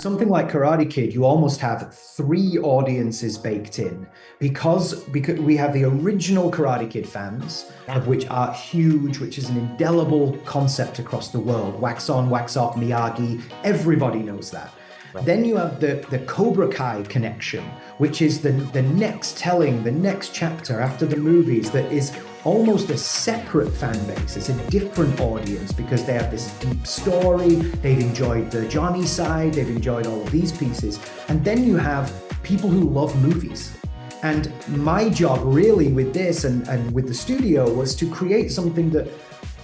Something like Karate Kid, you almost have three audiences baked in because we have the original Karate Kid fans, Yeah. of which are huge, which is an indelible concept across the world. Wax on, wax off, Miyagi, everybody knows that. Right. Then you have the Cobra Kai connection, which is the next telling, the next chapter after the movies that is almost a separate fan base. It's a different audience because they have this deep story. They've enjoyed the Johnny side. They've enjoyed all of these pieces. And then you have people who love movies. And my job really with this and with the studio was to create something that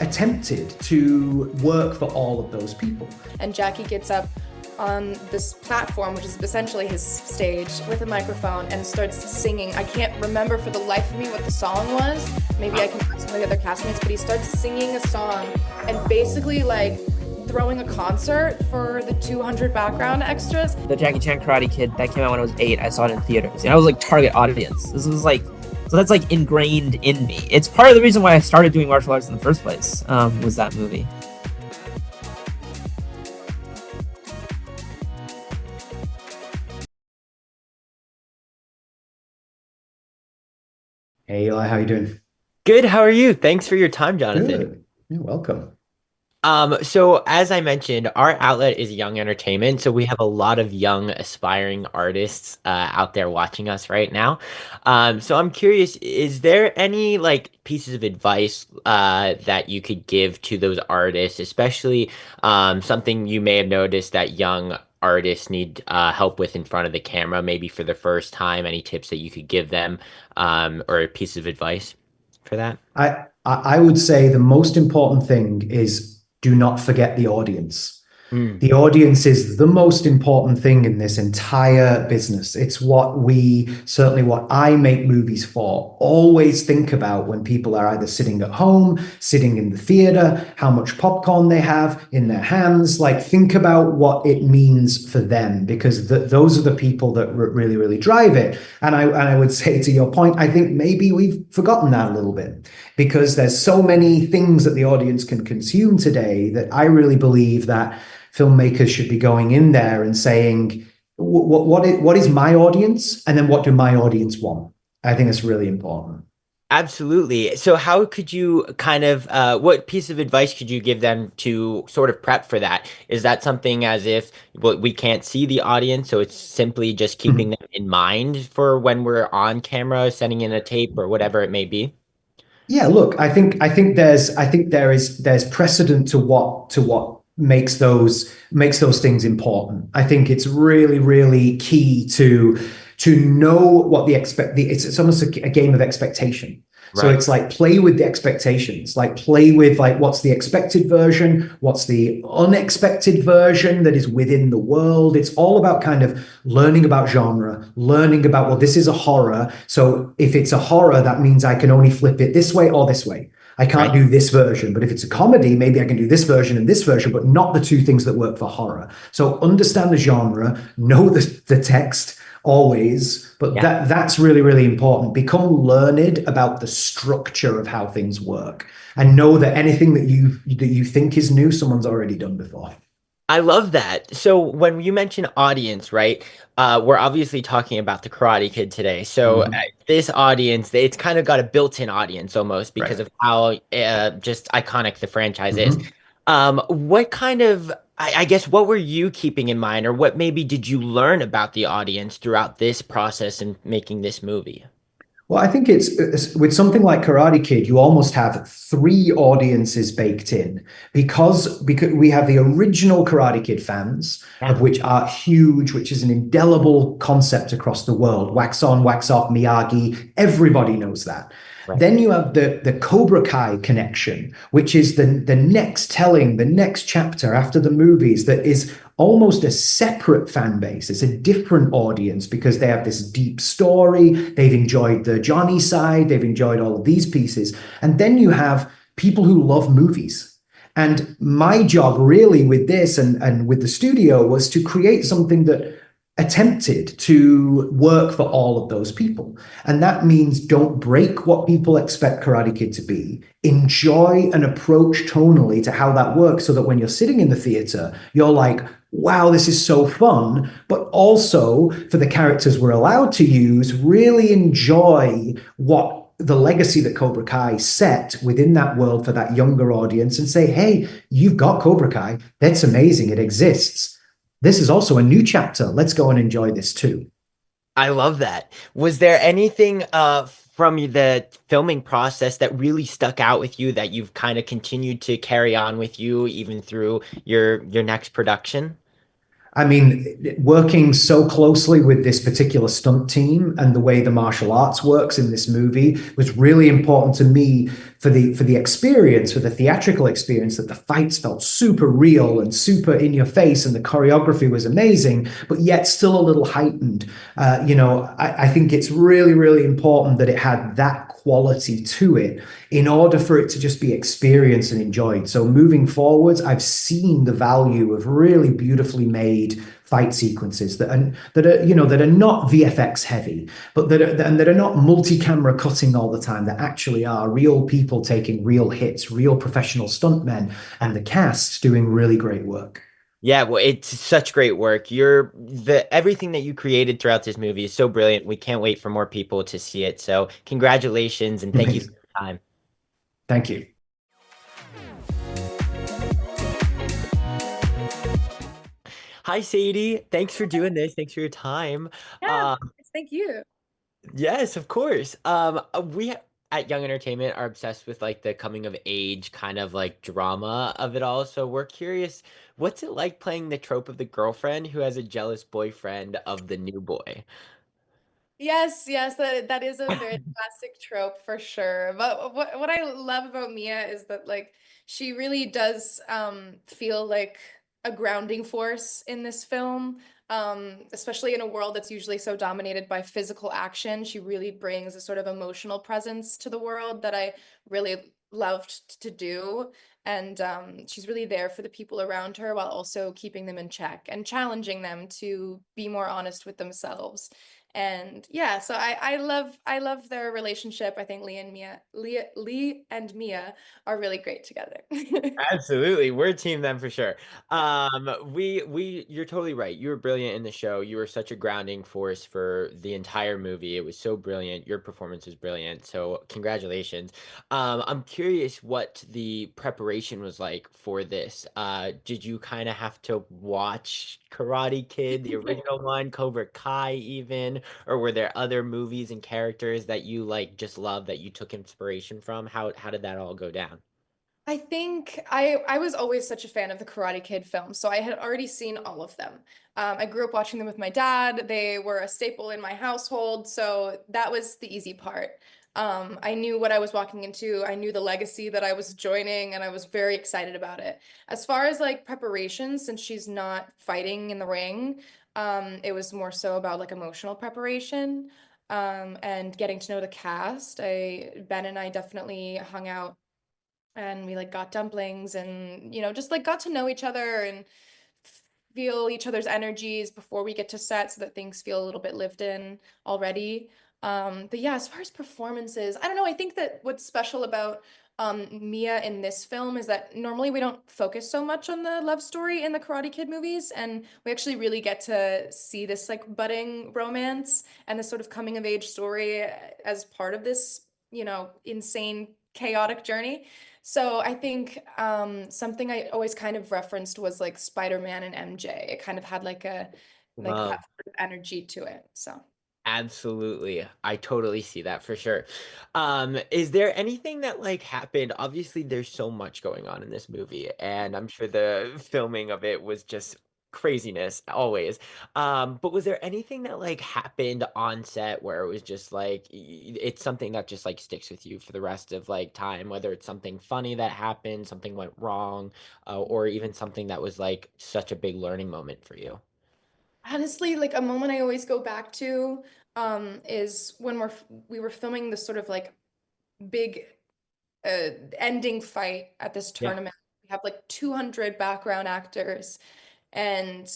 attempted to work for all of those people. And Jackie gets up on this platform, which is essentially his stage, with a microphone and starts singing. I can't remember for the life of me what the song was. Maybe I can ask some of the other castmates, but he starts singing a song and basically like throwing a concert for the 200 background extras. The Jackie Chan Karate Kid that came out when I was 8, I saw it in theaters. And I was like target audience. This was like, so that's like ingrained in me. It's part of the reason why I started doing martial arts in the first place, was that movie. Hey Eli, how you doing? Good. How are you? Thanks for your time, Jonathan. Good. You're welcome. So as I mentioned, our outlet is young entertainment. So we have a lot of young aspiring artists out there watching us right now. So I'm curious, is there any like pieces of advice that you could give to those artists, especially something you may have noticed that young artists need help with in front of the camera, maybe for the first time? Any tips that you could give them, or a piece of advice for that? I would say the most important thing is do not forget the audience. Mm, The audience is the most important thing in this entire business. It's certainly what I make movies for, always think about when people are either sitting at home, sitting in the theater, how much popcorn they have in their hands. Like, think about what it means for them, because those are the people that really, really drive it. And I would say, to your point, I think maybe we've forgotten that a little bit because there's so many things that the audience can consume today that I really believe that filmmakers should be going in there and saying, what is my audience? And then what do my audience want? I think it's really important. absolutely. So how could you kind of, what piece of advice could you give them to sort of prep for that? Is that something as if, well, we can't see the audience, so it's simply just keeping Mhm. them in mind for when we're on camera, sending in a tape or whatever it may be? Yeah, look, I think there's precedent to what makes those things important. I think it's really, really key to know what it's almost a game of expectation. So Right. it's like play with the expectations, like play with like what's the expected version, what's the unexpected version that is within the world. It's all about kind of learning about genre, learning about, well, this is a horror. So if it's a horror, that means I can only flip it this way or this way. I can't Right. do this version. But if it's a comedy, maybe I can do this version and this version, but not the two things that work for horror. So understand the genre, know the text always, but Yeah. that's really, really important. Become learned about the structure of how things work and know that anything that you think is new, someone's already done before. I love that. So when you mention audience, right? We're obviously talking about the Karate Kid today. So Mhm. this audience, it's kind of got a built-in audience almost because Right. of how just iconic the franchise is. Mhm. What kind of, I guess, what were you keeping in mind, or what maybe did you learn about the audience throughout this process in making this movie? Well, I think it's with something like Karate Kid, you almost have three audiences baked in because we have the original Karate Kid fans, Yeah. of which are huge, which is an indelible concept across the world. Wax on, wax off, Miyagi, everybody knows that. Right. Then you have the Cobra Kai connection, which is the next telling, the next chapter after the movies that is almost a separate fan base. It's a different audience because they have this deep story. They've enjoyed the Johnny side. They've enjoyed all of these pieces. And then you have people who love movies. And my job really with this and with the studio was to create something that attempted to work for all of those people. And that means don't break what people expect Karate Kid to be. Enjoy and approach tonally to how that works so that when you're sitting in the theater, you're like, wow, this is so fun. But also for the characters we're allowed to use, really enjoy what the legacy that Cobra Kai set within that world for that younger audience and say, hey, you've got Cobra Kai. That's amazing. It exists. This is also a new chapter. Let's go and enjoy this too. I love that. Was there anything from the filming process that really stuck out with you that you've kind of continued to carry on with you even through your next production? I mean, working so closely with this particular stunt team and the way the martial arts works in this movie was really important to me for the experience, for the theatrical experience, that the fights felt super real and super in your face, and the choreography was amazing, but yet still a little heightened. I think it's really, really important that it had that quality to it in order for it to just be experienced and enjoyed. So moving forwards, I've seen the value of really beautifully made fight sequences that are not VFX heavy, but that are not multi-camera cutting all the time. That actually are real people taking real hits, real professional stuntmen, and the cast doing really great work. Yeah, well, it's such great work. You're the everything that you created throughout this movie is so brilliant. We can't wait for more people to see it. So, congratulations and thank you for Amazing. your time. Thank you. Hi, Sadie. Thanks for doing this. Thanks for your time. Yeah, of Uh, course. Thank you. yes, of course. We at Young Entertainment are obsessed with like the coming of age kind of like drama of it all. So we're curious, what's it like playing the trope of the girlfriend who has a jealous boyfriend of the new boy? Yes, yes, that is a very classic trope for sure. But what I love about Mia is that like she really does feel like a grounding force in this film. Especially in a world that's usually so dominated by physical action. She really brings a sort of emotional presence to the world that I really loved to do. And she's really there for the people around her while also keeping them in check and challenging them to be more honest with themselves. And yeah, so I love their relationship. I think Lee and Mia are really great together. Absolutely. We're a team then for sure. You're totally right. You were brilliant in the show. You were such a grounding force for the entire movie. It was so brilliant. Your performance was brilliant. So congratulations. I'm curious what the preparation was like for this. Did you kind of have to watch Karate Kid, the original one, Cobra Kai even, or were there other movies and characters that you like just love that you took inspiration from? How did that all go down? I think I was always such a fan of the Karate Kid films, so I had already seen all of them. I grew up watching them with my dad. They were a staple in my household, so that was the easy part. I knew what I was walking into. I knew the legacy that I was joining, and I was very excited about it. As far as like preparation, since she's not fighting in the ring, it was more so about like emotional preparation, and getting to know the cast. Ben and I definitely hung out and we like got dumplings and just like got to know each other and feel each other's energies before we get to set so that things feel a little bit lived in already. But yeah, as far as performances, I don't know. I think that what's special about Mia in this film is that normally we don't focus so much on the love story in the Karate Kid movies, and we actually really get to see this like budding romance and this sort of coming of age story as part of this, insane, chaotic journey. So I think something I always kind of referenced was like Spider-Man and MJ. It kind of had like a like that Love. sort of energy to it. So Absolutely. I totally see that for sure. Is there anything that like happened? Obviously, there's so much going on in this movie, and I'm sure the filming of it was just craziness always. But was there anything that like happened on set where it was just like it's something that just like sticks with you for the rest of like time, whether it's something funny that happened, something went wrong, or even something that was like such a big learning moment for you? honestly, like a moment I always go back to is when we were filming this sort of like big ending fight at this Yeah. tournament. We have like 200 background actors and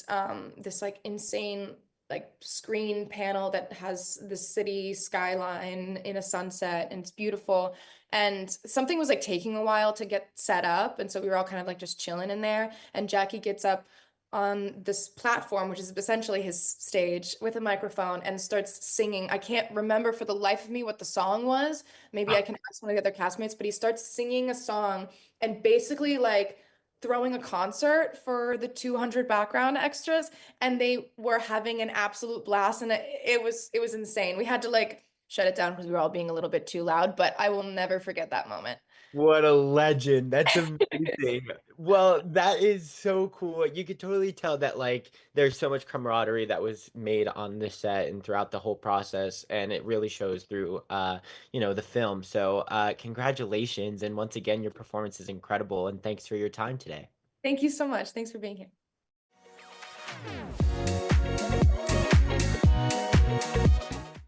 this like insane like screen panel that has the city skyline in a sunset, and it's beautiful. And something was like taking a while to get set up, and so we were all kind of like just chilling in there. And Jackie gets up on this platform, which is essentially his stage, with a microphone and starts singing. I can't remember for the life of me what the song was. Maybe I can ask one of the other castmates, but he starts singing a song and basically like throwing a concert for the 200 background extras, and they were having an absolute blast, and it was insane. We had to like shut it down because we were all being a little bit too loud, but I will never forget that moment. What a legend. That's amazing. Well, that is so cool. You could totally tell that like there's so much camaraderie that was made on this set and throughout the whole process, and it really shows through the film. So, congratulations, and once again your performance is incredible, and thanks for your time today. Thank you so much. Thanks for being here.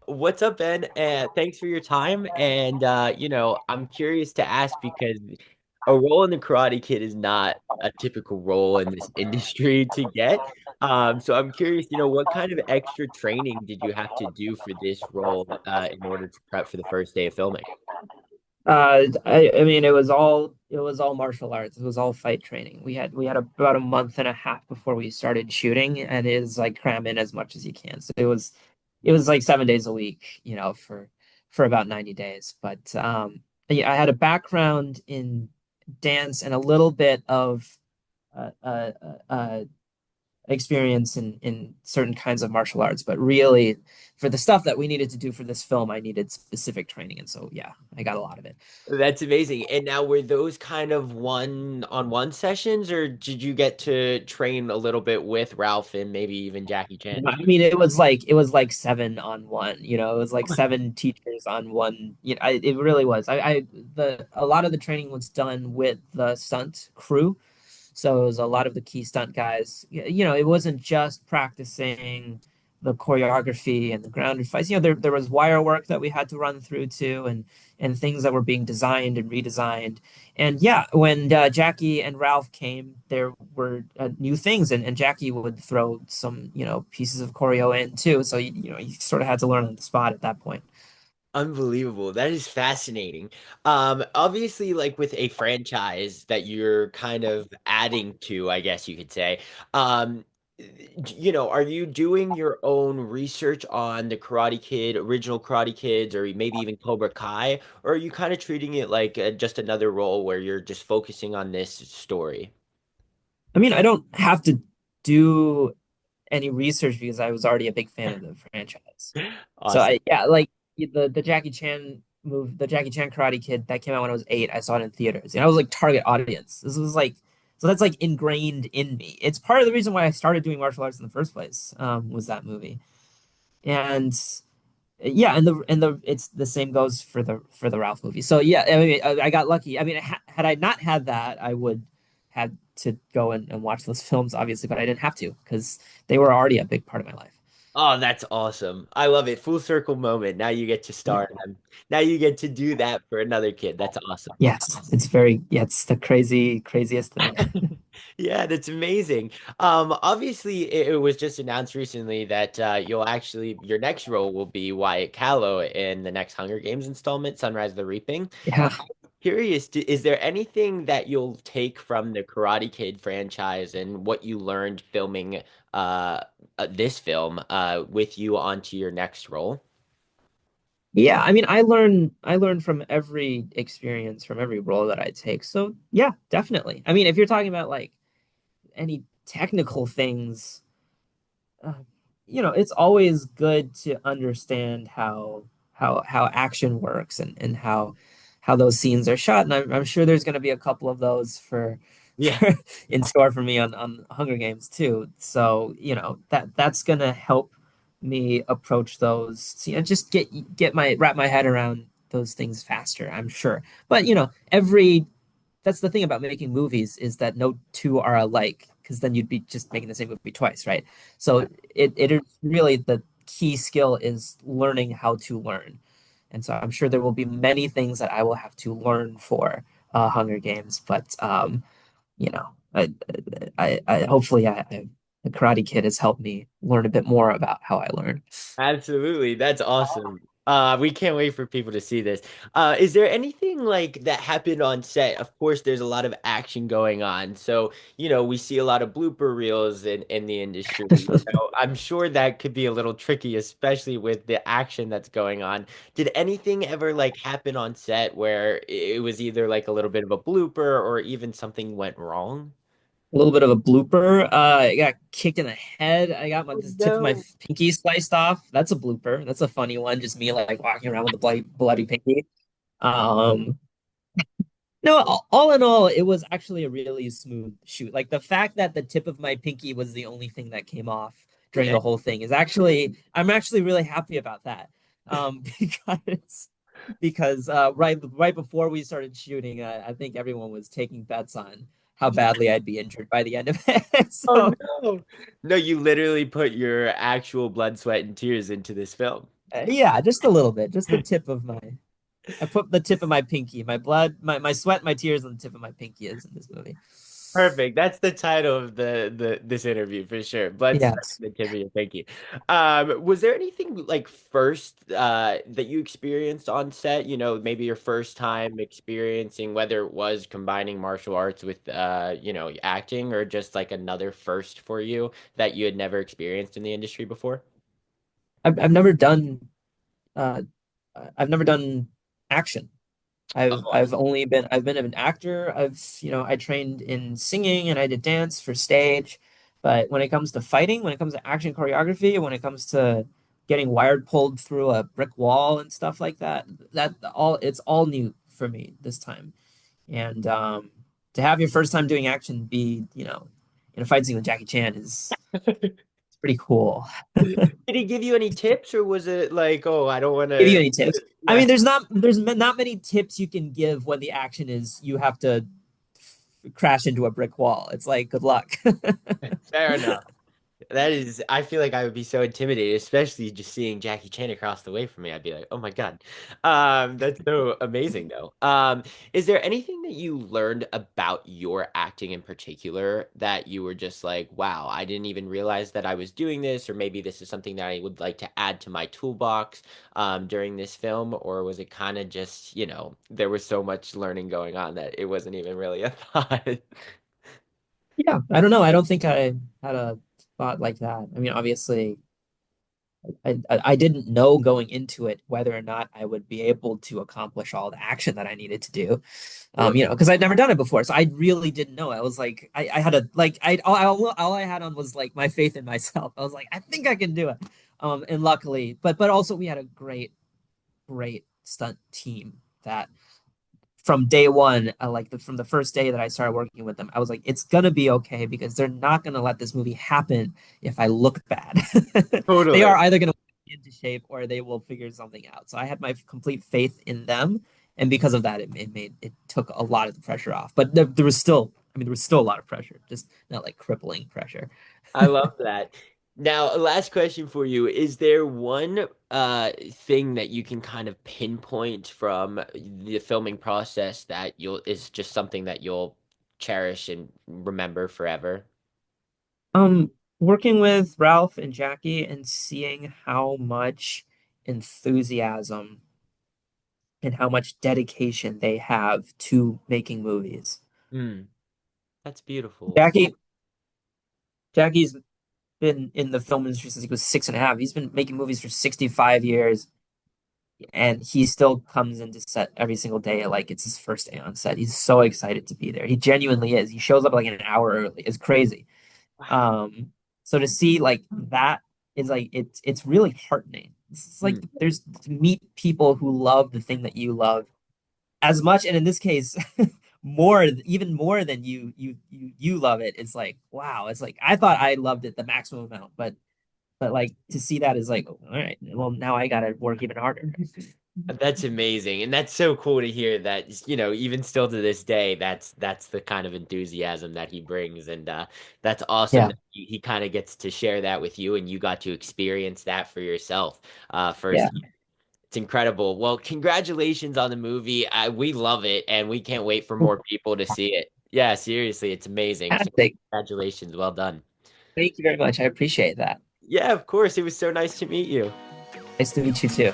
What's up, Ben? Thanks for your time. And I'm curious to ask because a role in the Karate Kid is not a typical role in this industry to get. So I'm curious, what kind of extra training did you have to do for this role in order to prep for the first day of filming? I mean, it was all martial arts. It was all fight training. We had about a month and a half before we started shooting, and it is like cram in as much as you can. So it was like 7 days a week, for about 90 days. But yeah, I had a background in dance and a little bit of uh, uh, uh, experience in certain kinds of martial arts, but really for the stuff that we needed to do for this film, I needed specific training. And so, yeah, I got a lot of it. That's amazing. And now were those kind of one-on-one sessions, or did you get to train a little bit with Ralph and maybe even Jackie Chan? I mean, it was like 7 on 1, it was like seven teachers on one, it really was. A lot of the training was done with the stunt crew. So it was a lot of the key stunt guys. It wasn't just practicing the choreography and the grounded fights. There was wire work that we had to run through too, and things that were being designed and redesigned. And yeah, when Jackie and Ralph came, there were new things, and Jackie would throw some pieces of choreo in too. So you sort of had to learn on the spot at that point. Unbelievable. That is fascinating. Obviously, like with a franchise that you're kind of adding to, I guess you could say, um, are you doing your own research on the Karate Kid, original Karate Kids, or maybe even Cobra Kai, or are you kind of treating it like just another role where you're just focusing on this story? I mean, I don't have to do any research because I was already a big fan of the franchise. So Awesome. yeah, like the Jackie Chan Karate Kid that came out when I was 8. I saw it in theaters, and I was like target audience. This was like so that's like ingrained in me. It's part of the reason why I started doing martial arts in the first place. Was that movie, and yeah, and the it's the same goes for the Ralph movie. So yeah, I mean, I got lucky. I mean, had I not had that, I would had to go and watch those films, obviously, but I didn't have to because they were already a big part of my life. Oh, that's awesome. I love it. Full circle moment. Now you get to Yeah. star in them. Now you get to do that for another kid. That's awesome. Yes, yeah, it's the craziest thing. Yeah, that's amazing. Obviously, it was just announced recently that your next role will be Wyatt Callow in the next Hunger Games installment, Sunrise of the Reaping. Yeah. Curious, is there anything that you'll take from the Karate Kid franchise and what you learned filming this film with you onto your next role? Yeah, I mean, I learn from every experience, from every role that I take. So, yeah, definitely. I mean, if you're talking about like any technical things, uh, it's always good to understand how action works and how those scenes are shot. And I'm sure there's going to be a couple of those Yeah. for in store for me on Hunger Games too. So that's going to help me approach those. Just get my wrap my head around those things faster. I'm sure, but every that's the thing about making movies is that no two are alike because then you'd be just making the same movie twice, right? So it is really the key skill is learning how to learn. And so I'm sure there will be many things that I will have to learn for Hunger Games, but you know, I hopefully the Karate Kid has helped me learn a bit more about how I learn. Absolutely. That's awesome. We can't wait for people to see this. Is there anything like that happened on set? Of course, there's a lot of action going on. So, we see a lot of blooper reels in the industry. I'm sure that could be a little tricky, especially with the action that's going on. Did anything ever like happen on set where it was either like a little bit of a blooper or even something went wrong? A little bit of a blooper. I got kicked in the head. I got Oh the tip of my no. pinky sliced off. That's a blooper. That's a funny one. Just me like walking around with a bloody pinky. Um, no, all in all, it was actually a really smooth shoot. Like the fact that the tip of my pinky was the only thing that came off during the whole thing is actually, I'm actually really happy about that. Because right before we started shooting, I think everyone was taking bets on how badly I'd be injured by the end of it. Oh So no. No, you literally put your actual blood, sweat, and tears into this film. yeah, just a little bit, just the tip of my. I put the tip of my pinky, my blood, my sweat, my tears on the tip of my pinky is in this movie. Perfect. That's the title of the this interview for sure. Blood, sweat, Yes. and the tip of your pinky. Was there anything like first that you experienced on set? Maybe your first time experiencing whether it was combining martial arts with acting or just like another first for you that you had never experienced in the industry before? I've never done uh I've never done action. Oh, I've been an actor. I trained in singing and I did dance for stage. But when it comes to fighting, when it comes to action choreography, when it comes to getting wired pulled through a brick wall and stuff like that, it's all new for me this time. And to have your first time doing action be, in a fight scene with Jackie Chan is it's pretty cool. did he give you any tips or was it like, oh, I don't want Give you to? any tips? I Yeah, mean, there's not many tips you can give when the action is you have to crash into a brick wall. It's like good luck. fair enough. That is, I feel like I would be so intimidated, especially just seeing Jackie Chan across the way from me. I'd be like, oh my God. That's so amazing though. Is there anything that you learned about your acting in particular that you were just like, wow, I didn't even realize that I was doing this, or maybe this is something that I would like to add to my toolbox during this film, or was it kind of just, there was so much learning going on that it wasn't even really a thought? Yeah, I don't know. I don't think I had a thought like that. I mean, obviously, I didn't know going into it whether or not I would be able to accomplish all the action that I needed to do. Because I'd never done it before, so I really didn't know. I was like, I had a like, all I had on was like my faith in myself. I was like, I think I can do it. And luckily, but also we had a great stunt team that from day one, from the first day that I started working with them, I was like, it's gonna be okay because they're not gonna let this movie happen if I look bad. They Totally. are either gonna get into shape or they will figure something out. So I had my complete faith in them, and because of that, it took a lot of the pressure off. But there was still, I mean, there was still a lot of pressure, just not like crippling pressure. I love that. Now, last question for you. Is there one thing that you can kind of pinpoint from the filming process that you'll is just something that you'll cherish and remember forever? Working with Ralph and Jackie and seeing how much enthusiasm and how much dedication they have to making movies. Hmm, that's beautiful. Jackie Jackie's been in the film industry since he was 6.5. He's been making movies for 65 years, and he still comes into set every single day like it's his first day on set. He's so excited to be there. He genuinely is. He shows up like an hour early. It's crazy. Wow. Um, so to see like that is like it's really heartening. It's like Hmm. there's to meet people who love the thing that you love as much, and in this case, even more than you love it. It's like wow. It's like I thought I loved it the maximum amount, but like to see that is like all right. Well, now I gotta work even harder. That's amazing. And that's so cool to hear that, even still to this day, that's the kind of enthusiasm that he brings. And that's awesome Yeah, that he kind of gets to share that with you and you got to experience that for yourself yeah. first. It's incredible. Well, congratulations on the movie. We love it and we can't wait for more people to see it. Yeah, seriously, it's amazing. So Fantastic. congratulations. Well done. Thank you very much. I appreciate that. Yeah, of course. It was so nice to meet you. Nice to meet you too.